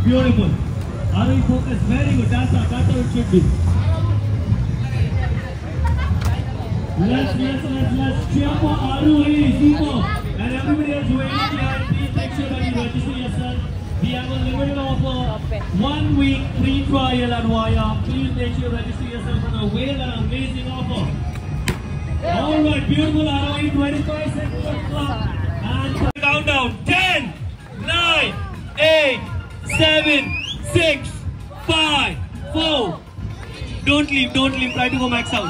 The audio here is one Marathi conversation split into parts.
Beautiful. Aruhi, focus. Very good. That's how it should be. Let's cheer for Aruhi. Super. And everybody else waiting here, please make sure that you register yourself. We have a limited offer. 1 week free trial at Wire. Please make sure you register yourself for the whale and amazing offer. Alright, beautiful Aruhi. 25 seconds on clock. And countdown. 10, 9, 8, 7, 6, 5, 4. Don't leave. Try to go max out.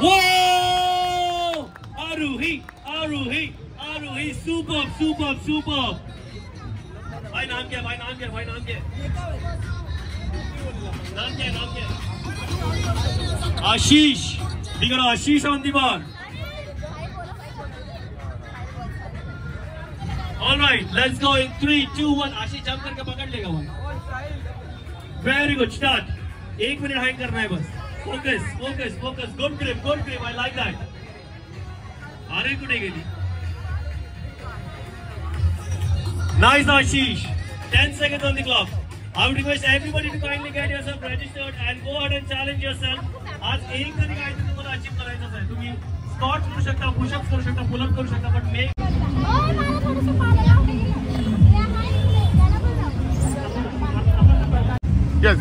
Whoa! Aruhi. Superb. भाई नाम क्या? Ashish. We got Ashish on the bar. All right, let's go in 3, 2, 1. Ashish jump करके पकड़ लेगा वो. Very good start. 1 minute hang करना है बस. Focus. Good grip. I like that. आरे को नहीं गई. Nice Ashish. 10 seconds on the clock. I would request everybody to kindly get yourself registered and go ahead and challenge yourself. आज एक तरी काहीतरी तुम्हाला अचीव करायचं आहे. तुम्ही स्क्वॉट करू शकता, पुशअप्स करू शकता, पुलअप करू शकता, but make yes.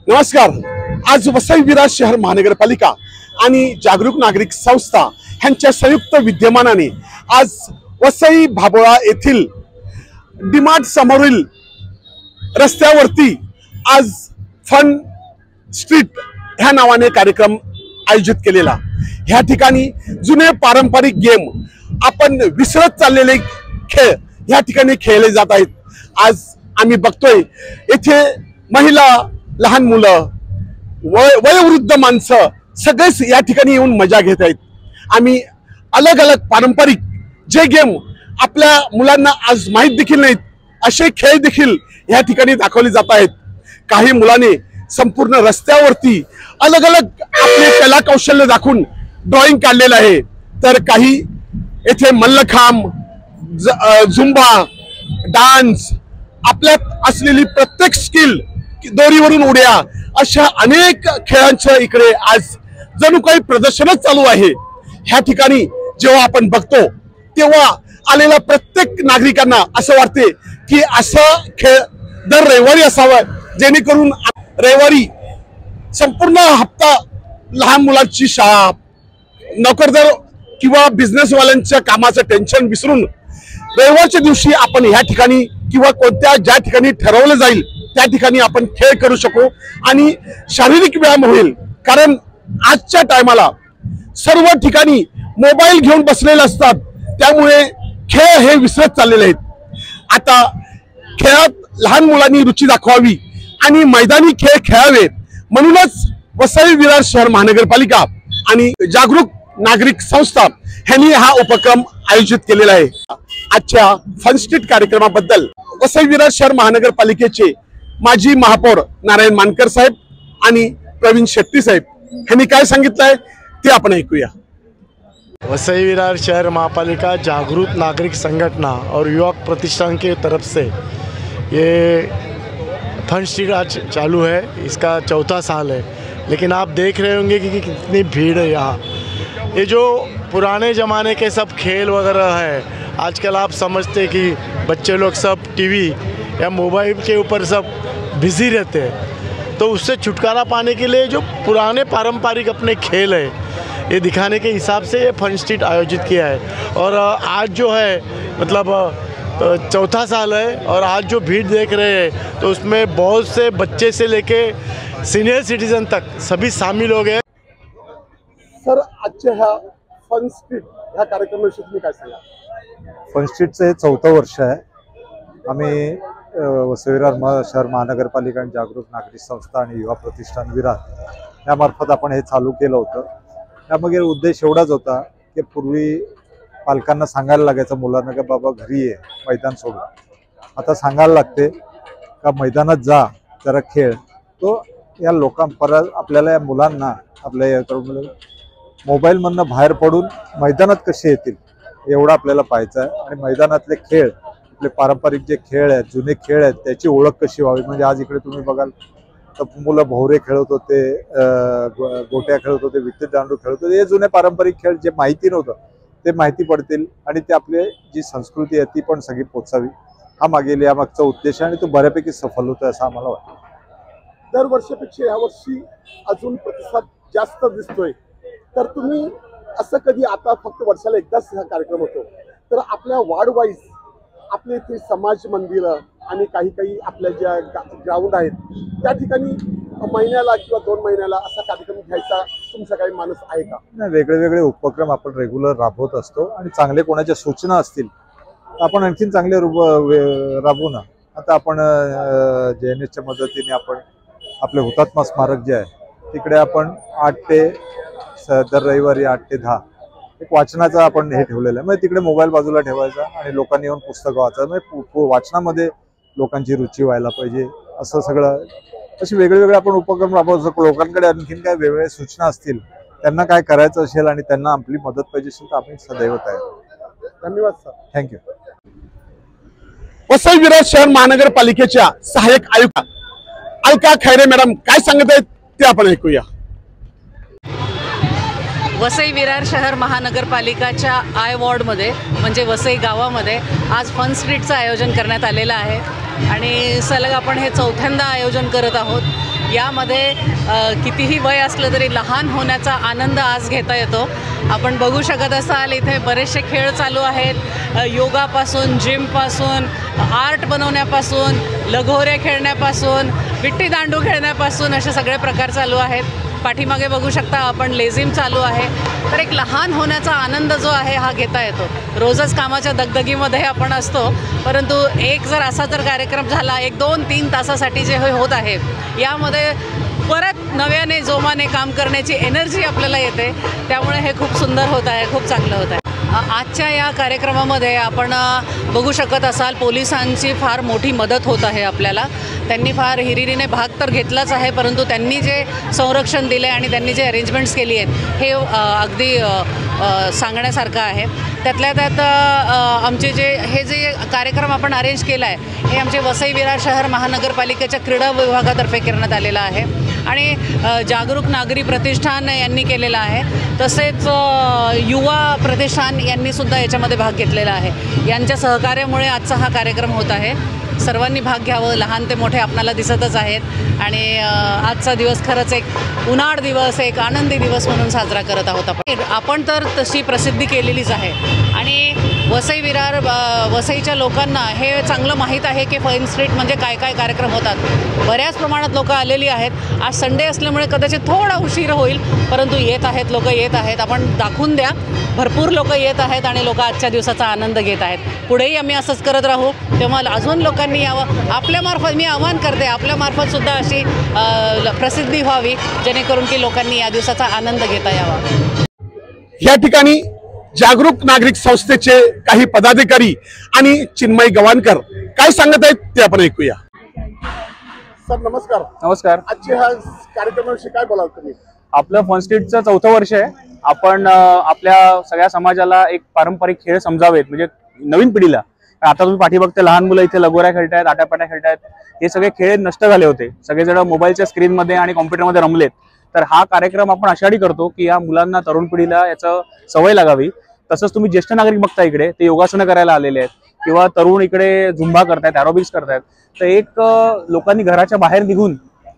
नमस्कार. आज वसई विरार शहर महानगरपालिका आणि जागरूक नागरिक संस्था यांच्या संयुक्त विद्यमानाने आज वसई भाबोळा येथील डीमार्ट समोरील रस्त्यावरती आज फन स्ट्रीट ह्या नावाने कार्यक्रम आयोजित केलेला. ह्या ठिकाणी जुने पारंपरिक गेम आपण विसरत चाललेले खेळ ह्या ठिकाणी खेळले जात आहेत. आज आम्ही बघतोय येथे महिला, लहान मुलं, वयोवृद्ध माणसं सगळेच या ठिकाणी येऊन मजा घेत आहेत. आम्ही अलग पारंपरिक जे गेम आपल्या मुलांना आज माहीत देखील नाहीत असे खेळ देखील या ठिकाणी दाखवले जात आहेत. काही मुलांनी संपूर्ण रस्त्यावरती अलग आपले कला कौशल्य दाखवून ड्रॉइंग काढलेलं आहे, तर काही येथे मल्लखांब, झुंबा, डान्स, आपल्यात असलेली प्रत्येक स्किल, दोरीवरून उड्या, अशा अनेक खेळांचं इकडे आज जणू काही प्रदर्शनच चालू आहे. ह्या ठिकाणी जेव्हा आपण बघतो तेव्हा आलेल्या प्रत्येक नागरिकांना असं वाटते की असं खेळ दर रविवारी असावं, जेणेकरून रविवारी संपूर्ण हप्ता लहान मुलांची शाळा, नोकरदार किंवा बिझनेसवाल्यांच्या कामाचं टेन्शन विसरून रविवारच्या दिवशी आपण ह्या ठिकाणी किंवा कोणत्या ज्या ठिकाणी ठरवलं जाईल त्या ठिकाणी आपण खेळ करू शकू आणि शारीरिक व्यायाम होईल. कारण आजच्या टायमाला सर्व ठिकाणी मोबाईल घेऊन बसलेले असतात, त्यामुळे खेळ हे विसरत चाललेले आहेत. आता खेळात लहान मुलांनी रुची दाखवावी आणि मैदानी खेळ खेळावे म्हणूनच वसई विरार शहर महानगरपालिका आणि जागरूक नागरिक संस्था यांनी हा उपक्रम आयोजित केलेला आहे. आजच्या फन स्ट्रीट कार्यक्रमाबद्दल वसई विरार शहर महानगरपालिकेचे माजी महापौर नारायण मानकर साहेब आणि प्रवीण शेट्टी साहेब यांनी काय सांगितलंय ते आपण ऐकूया. वसई विरार शहर महापालिका जागरूक नागरिक संगठना और युवक प्रतिष्ठान के तरफ से ये फन स्ट्रीट आज चालू है, इसका चौथा साल है. लेकिन आप देख रहे होंगे कि कितनी भीड़ है यहाँ। ये जो पुराने ज़माने के सब खेल वगैरह है, आजकल आप समझते कि बच्चे लोग सब टीवी या मोबाइल के ऊपर सब बिज़ी रहते हैं, तो उससे छुटकारा पाने के लिए जो पुराने पारंपरिक अपने खेल है ये दिखाने के हिसाब से ये फन स्ट्रीट आयोजित किया है। और आज जो है मतलब चौथा साल है और आज जो भीड़ देख रहे हैं तो उसमें बहुत से बच्चे से लेके सीनियर सिटीजन तक सभी शामिल हो गए। सर, आजच्या ह्या फन स्ट्रीट ह्या कार्यक्रमाविषयी तुम्ही काय सांगा? फन स्ट्रीटचं हे 4थं वर्ष आहे। आम्ही वसई विरार शहर महानगरपालिका आणि जागरूक नागरिक संस्था आणि युवा प्रतिष्ठान विरार यामार्फत आपण हे चालू केलं होतं। त्यामागे उद्देश एवढाच होता की पूर्वी पालकांना सांगायला लागायचं मुलांना की बाबा घरी ये, मैदान सोडून, आता सांगायला लागते का मैदानात जा, जरा खेळ। तो या परत आपल्याला या मुलांना आपल्या मोबाईलमधनं बाहेर पडून मैदानात कसे येतील एवढं आपल्याला पाहायचं आहे। आणि मैदानातले खेळ, आपले पारंपरिक जे खेळ आहेत, जुने खेळ आहेत, त्याची ओळख कशी व्हावी। म्हणजे आज इकडे तुम्ही बघाल तर मुलं भोवरे खेळत होते, गोट्या खेळत होते, विट्टी दांडू खेळत होते। हे जुने पारंपरिक खेळ जे माहिती नव्हतं ते माहिती पडतील आणि ते आपली जी संस्कृती आहे ती पण सगळी पोचावी, हा यामागचा उद्देश आहे आणि तो बऱ्यापैकी सफल होतोय असं आम्हाला वाटतं। दरवर्षीपेक्षा यावर्षी अजून प्रतिसाद जास्त दिसतोय, तर तुम्ही असं कधी, आता फक्त वर्षाला एकदाच हा कार्यक्रम होतो, तर आपल्या वार्ड वाईज आपले इथे समाज मंदिरं आणि काही आपल्या ज्या ग्राउंड आहेत त्या ठिकाणी महिन्याला किंवा 2 महिन्याला असा कार्यक्रम घ्यायचा तुमचा काही मानस आहे का? नाही, वेगळे उपक्रम आपण रेग्युलर राबवत असतो आणि चांगले कोणाच्या सूचना असतील आपण आणखीन चांगले राबवू ना। आता आपण JNSच्या मदतीने आपण आपले हुतात्मा स्मारक जे आहे तिकडे आपण 8 ते दर रविवारी 8 ते 10 एक वाचनाचा आपण हे ठेवलेलं आहे। म्हणजे तिकडे मोबाईल बाजूला ठेवायचा आणि लोकांनी येऊन पुस्तकं वाचायचं, म्हणजे वाचनामध्ये लोकांची रुची व्हायला पाहिजे असं सगळं। असे वेगवेगळे आपण उपक्रम राबवतो। लोकांकडे आणखीन काय वेगवेगळ्या सूचना असतील, त्यांना काय करायचं असेल आणि त्यांना आपली मदत पाहिजे असेल तर आम्ही सदैव तयार। धन्यवाद सर, थँक्यू। वसई विरार शहर महानगरपालिकेच्या सहाय्यक आयुक्त अलका खैरे मॅडम काय सांगत आहेत ते आपण ऐकूया। वसई विरार शहर महानगरपालिकाच्या आय वॉर्डमध्ये म्हणजे वसई गावामध्ये आज फन स्ट्रीटचं आयोजन करण्यात आलेलं आहे आणि सलग आपण हे 4थ्यांदा आयोजन करत आहोत। यामध्ये कितीही वय असलं तरी लहान होण्याचा आनंद आज घेता येतो। आपण बघू शकत असाल इथे बरेचसे खेळ चालू आहेत, योगापासून, जिमपासून, आर्ट बनवण्यापासून, लगोऱ्या खेळण्यापासून, विट्टी दांडू खेळण्यापासून असे सगळे प्रकार चालू आहेत। पाठीमागे बघू शकता आपण लेझिम चालू आहे। तर एक लहान होण्याचा आनंद जो आहे हा घेता येतो। रोजच कामाच्या दगदगीमध्ये आपण असतो, परंतु एक जर असा जर कार्यक्रम झाला 1, 2, 3 तासासाठी जे होत आहे यामध्ये परत नव्याने जोमाने काम करण्याची एनर्जी आपल्याला येते, त्यामुळे हे खूप सुंदर होत आहे, खूप चांगलं होत आहे। आजच्या या कार्यक्रमामध्ये आपण बघू शकत असाल पोलिसांची फार मोठी मदत होत आहे आपल्याला। त्यांनी फार हिरिरीने भाग तर घेतलाच आहे, परंतु त्यांनी जे संरक्षण दिले आणि त्यांनी जे अरेंजमेंट्स केली आहेत हे अगदी सांगण्यासारखं आहे। त्यातल्या त्यात आमचे जे कार्यक्रम आपण अरेंज केला आहे हे आमचे वसई विरार शहर महानगरपालिकेच्या क्रीडा विभागातर्फे करण्यात आलेलं आहे आणि जागरूक नागरी प्रतिष्ठान यांनी केलेलं आहे, तसेच युवा प्रतिष्ठान यांनी सुद्धा याच्यामध्ये भाग घेतलेला आहे। यांच्या सहकार्यामुळे आजचा हा कार्यक्रम होत आहे। सर्वांनी भाग घ्यावं, लहान ते मोठे आपल्याला दिसतच आहेत आणि आजचा दिवस खरंच एक उन्हाळ दिवस, एक आनंदी दिवस म्हणून साजरा करत आहोत आपण तर तशी प्रसिद्धी केलेलीच आहे आणि वसई विरार वसईच्या लोकांना हे चांगलं माहीत आहे की फन स्ट्रीट म्हणजे काय काय कार्यक्रम होतात। बऱ्याच प्रमाणात लोक आलेली आहेत। आज संडे असल्यामुळे कदाचित थोडा उशीर होईल, परंतु येत आहेत, लोक येत आहेत। आपण दाखवून द्या, भरपूर लोक येत आहेत आणि लोक आजच्या दिवसाचा आनंद घेत आहेत। पुढेही आम्ही असंच करत राहू, तेव्हा अजून लोकांनी यावं। आपल्यामार्फत मी आवाहन करते, आपल्यामार्फत सुद्धा अशी प्रसिद्धी व्हावी जेणेकरून की लोकांनी या दिवसाचा आनंद घेता यावा। या ठिकाणी जागरूक नागरिक संस्थेचे काही पदाधिकारी आणि चिन्मय गवाणकर काय सांगत आहेत ते आपण ऐकूया। सर नमस्कार। नमस्कार। आजच्या ह्या कार्यक्रमाविषयी काय बोलाल तुम्ही? आपलं फन स्ट्रीटचं 4थं वर्ष आहे। आपण आपल्या सगळ्या समाजाला एक पारंपरिक खेळ समजावेत, म्हणजे नवीन पिढीला। आता तुम्ही पाठी बघता लहान मुलं इथे लगोऱ्या खेळतायत, आट्यापाट्या खेळतायत। हे सगळे खेळ नष्ट झाले होते, सगळेजण मोबाईलच्या स्क्रीनमध्ये आणि कॉम्प्युटरमध्ये रमलेत। तर हा कार्यक्रम आपण अशासाठी करतो की या मुलांना, तरुण पिढीला याचं सवय लागावी. तसंच तुम्ही ज्येष्ठ नागरिक बघता इकडे, ते योगासनं करायला आलेले आहेत किंवा तरुण इकडे झुंबा करतायत, एरोबिक्स करतायत. तर एक लोकांनी घराच्या बाहेर निघून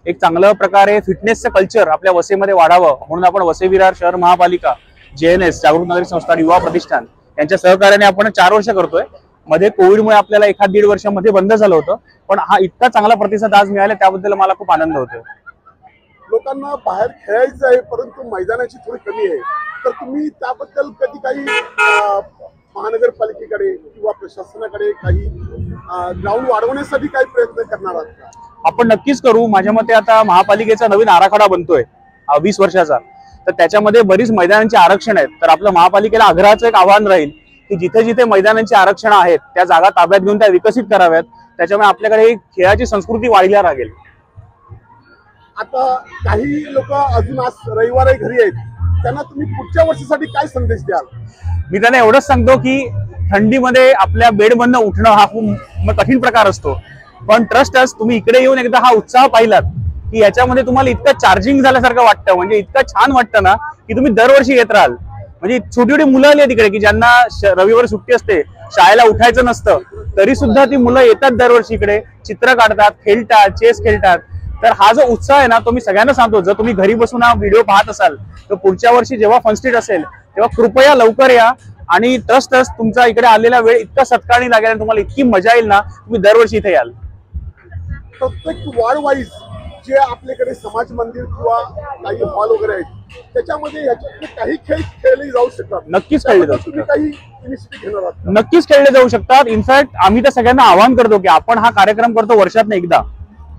एक चांगल्या प्रकारे फिटनेसचं कल्चर आपल्या वसईमध्ये वाढावं म्हणून आपण वसई विरार शहर महापालिका, JNS जागरूक नागरिक संस्था आणि युवा प्रतिष्ठान यांच्या सहकार्याने आपण 4 वर्ष करतोय. मध्ये कोविडमुळे आपल्याला 1-1.5 वर्षामध्ये बंद झालं होतं, पण हा इतका चांगला प्रतिसाद आज मिळाला त्याबद्दल मला खूप आनंद होतोय. लोकांना बाहेर खेळायचं आहे परंतु मैदानाची थोडी कमी आहे, तर तुम्ही त्याबद्दल कधी काही महानगरपालिकेकडे किंवा प्रशासनाकडे काही ग्राउंड वाढवण्यासाठी काही प्रयत्न करणार आहात का? आपण नक्कीच करू. माझ्या मते आता महापालिकेचा नवीन आराखडा बनतोय 20 वर्षाचा, तर त्याच्यामध्ये बरीच मैदानांचे आरक्षण आहेत. तर आपलं महापालिकेला आग्रहाचं एक आव्हान राहील की जिथे जिथे मैदानांची आरक्षण आहेत त्या जागा ताब्यात घेऊन त्या विकसित कराव्यात. त्याच्यामुळे आपल्याकडे खेळाची संस्कृती वाढीला लागेल. आता काही लोक अजून आज रविवारी घरी आहेत, त्यांना तुम्ही पुढच्या वर्षासाठी काय संदेश द्याल? मी त्यांना एवढंच सांगतो की थंडीमध्ये आपल्या बेडमधनं उठणं हा खूप कठीण प्रकार असतो, पण ट्रस्ट अस, तुम्ही इकडे येऊन एकदा हा उत्साह पाहिलात की याच्यामध्ये तुम्हाला इतकं चार्जिंग झाल्यासारखं वाटतं, म्हणजे इतकं छान वाटतं ना की तुम्ही दरवर्षी येत राहाल. म्हणजे छोटी छोटी मुलं आली तिकडे की ज्यांना रविवारी सुट्टी असते, शाळेला उठायचं नसतं, तरी सुद्धा ती मुलं येतात दरवर्षी इकडे, चित्र काढतात, खेळतात, चेस खेळतात. तर हा जो उत्साह आहे ना तो मी सगळ्यांना सांगतो. जर तुम्ही घरी बसून हा व्हिडिओ पाहत असाल तर पुढच्या वर्षी जेव्हा फन स्ट्रीट असेल तेव्हा कृपया लवकर या आणि ट्रस्ट तुमचा इकडे आलेला वेळ इतका सत्कारणी लागेल आणि तुम्हाला इतकी मजा येईल ना, तुम्ही दरवर्षी इथे याल. प्रत्येक वॉर्ड वाईज जे आपल्याकडे समाज मंदिर किंवा काही हॉल वगैरे आहेत त्याच्यामध्ये याच्यातले काही खेळ खेळले जाऊ शकतात. नक्कीच खेळले जाऊ शकतात. काही इनिशिएटिव्ह घेणार आहात? नक्कीच खेळले जाऊ शकतात. इनफॅक्ट आम्ही तर सगळ्यांना आवाहन करतो की आपण हा कार्यक्रम करतो वर्षातून एकदा,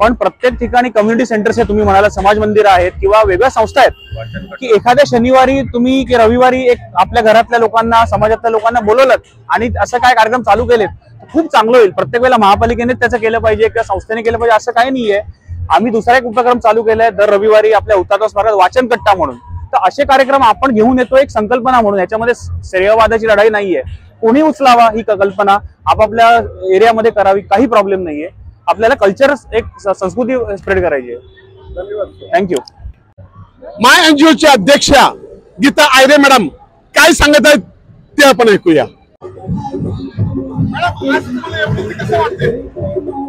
पण प्रत्येक ठिकाणी कम्युनिटी सेंटर्स आहे, तुम्ही म्हणाला समाज मंदिर आहेत किंवा वेगळ्या संस्था आहेत, की एखाद्या शनिवारी तुम्ही की रविवारी एक आपल्या घरातल्या लोकांना, समाजातल्या लोकांना बोलवलं आणि असं काय कार्यक्रम चालू केलेत, खूप चांगलं होईल. प्रत्येक वेळेला महापालिकेने त्याचं केलं पाहिजे किंवा संस्थेने केलं पाहिजे असं काही नाहीये. आम्ही दुसरा एक उपक्रम चालू केलाय दर रविवारी आपल्या हुतात्मा स्मारकात वाचन कट्टा म्हणून. तर असे कार्यक्रम आपण घेऊन येतो एक संकल्पना म्हणून. याच्यामध्ये श्रेयवादाची लढाई नाहीये, कोणी उचलावा ही कल्पना आपापल्या एरियामध्ये करावी, काही प्रॉब्लेम नाहीये. आपल्याला कल्चर एक संस्कृती स्प्रेड करायची आहे. धन्यवाद. थँक्यू. माय एनजीओच्या अध्यक्षा गीता आयरे मॅडम काय सांगत आहेत ते आपण ऐकूया.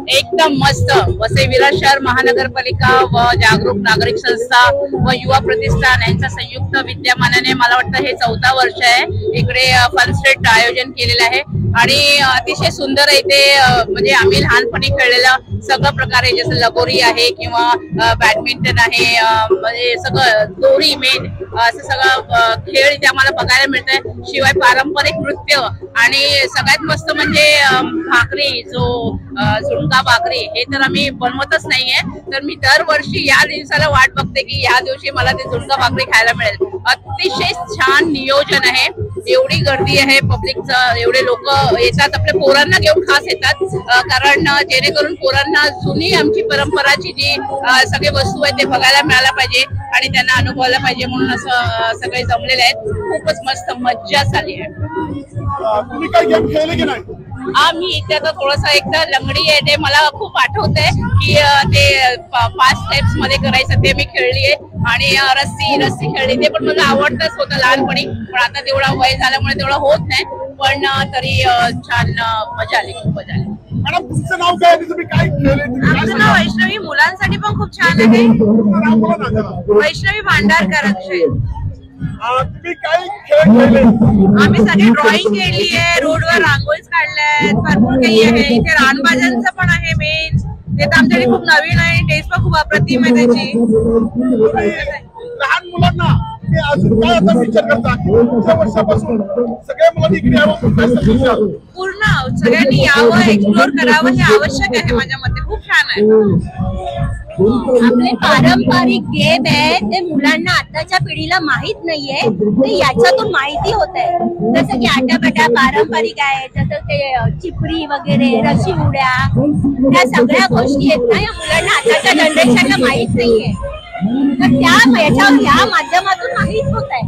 एकदम मस्त. वसई विरार शहर महानगरपालिका व जागरूक नागरिक संस्था व युवा प्रतिष्ठान यांच्या संयुक्त विद्यमानाने मला वाटतं हे 4था वर्ष आहे. इकडे फन स्ट्रीट आयोजन केलेलं आहे आणि अतिशय सुंदर आहे ते. म्हणजे आम्ही लहानपणी खेळलेलं सगळं प्रकारे जसं लगोरी आहे किंवा बॅडमिंटन आहे, म्हणजे सगळं दोरी मेन असं सगळं खेळ इथे आम्हाला बघायला मिळतंय. शिवाय पारंपरिक नृत्य आणि सगळ्यात मस्त म्हणजे भाकरी, जो झुणका भाकरी, हे तर आम्ही बनवतच नाहीये. तर मी दरवर्षी या दिवसाला वाट बघते की या दिवशी मला ते झुणका भाकरी खायला मिळेल. अतिशय छान नियोजन आहे, एवढी गर्दी आहे पब्लिकचं, एवढे लोक येतात, आपल्या पोरांना घेऊन खास येतात, कारण जेणेकरून पोरांना जुनी आमची परंपराची जी सगळे वस्तू आहेत ते बघायला मिळायला पाहिजे आणि त्यांना अनुभवायला पाहिजे म्हणून असं सगळे जमलेले आहेत. खूपच मस्त मज्जा झाली आहे. तुम्ही काय गेम खेळले की नाही? मी इथे आता थोडंसं एकदा लंगडी आहे ते मला खूप आठवतंय की ते 5 स्टेप्स मध्ये करायचं ते मी खेळलीये आणि रस्सी खेळली, ते पण मला आवडतच होतं लहानपणी, पण आता तेवढा वय झाल्यामुळे तेवढं होत नाही, पण तरी छान मजा आली, खूप मजा आली. मॅडम तुमचं नाव काय आणि तुम्ही काय खेळले? आमचं नाव वैष्णवी, मुलांसाठी पण खूप छान आहे. वैष्णवी भांडारकर. तुम्ही काय खेळ खेळले? आम्ही सगळे ड्रॉइंग केली आहे, रोडवर रांगोळीच काढल्यात, भरपूर काही आहे. इथे रानभाज्यांचं पण आहे मेन, ते तर आमच्याकडे खूप नवीन आहे, टेस्ट पण खूप अप्रतिम आहे त्याची. लहान मुलांना ते अजून काय आता विचार करतात पुढच्या वर्षापासून सगळ्या मुलांनी इकडे यावं, पूर्ण सगळ्यांनी यावं, एक्सप्लोर करावं, हे आवश्यक आहे माझ्या मते. खूप छान आहे. आपले पारंपरिक गेम आहे ते मुलांना आताच्या पिढीला माहित नाहीये, ते याच्यातून माहिती होत आहे. जसं की आटापाटा पारंपरिक आहे, जसं ते चिपरी वगैरे, रशी उड्या, त्या सगळ्या गोष्टी आहेत ना या मुलांना आताच्या जनरेशनला माहित नाहीये. तर त्या याच्या माध्यमातून माहित होत आहे.